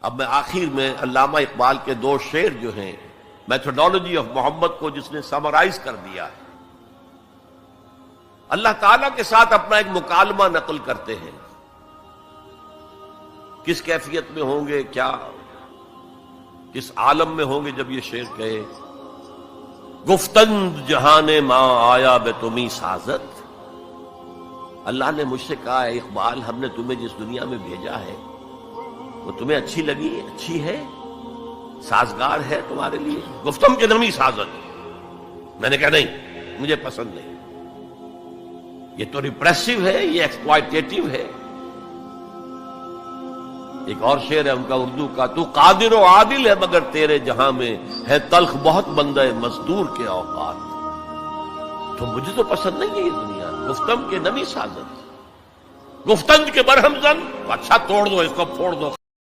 अब मैं आखिर में अल्लामा इकबाल के दो शेर जो हैं मेथोडोलॉजी ऑफ मोहम्मद को जिसने समराइज कर दिया है, अल्लाह ताला के साथ अपना एक मुकालमा नकल करते हैं। किस कैफियत में होंगे, क्या किस आलम में होंगे जब ये शेर कहे, गुफ्तंद जहाने मां आया बे तुमी साजत। अल्लाह ने मुझसे कहा है इकबाल, हमने तुम्हें जिस दुनिया में भेजा है वो तुम्हें अच्छी लगी, अच्छी है, साजगार है तुम्हारे लिए। गुफ्तम के नमी साजत। मैंने कहा नहीं, मुझे पसंद नहीं, ये तो रिप्रेसिव है, ये एक्सप्लॉयटेटिव है। एक और शेर है उनका उर्दू का, तू कादिर व आदिल है मगर तेरे जहां में है तल्ख बहुत बंदे मजदूर के औकात। तो मुझे तो पसंद नहीं है ये दुनिया। गुफ्तम के नमी साजत, गुफ्तंज के बरहम जन, अच्छा तोड़ दो, इसको फोड़ दो।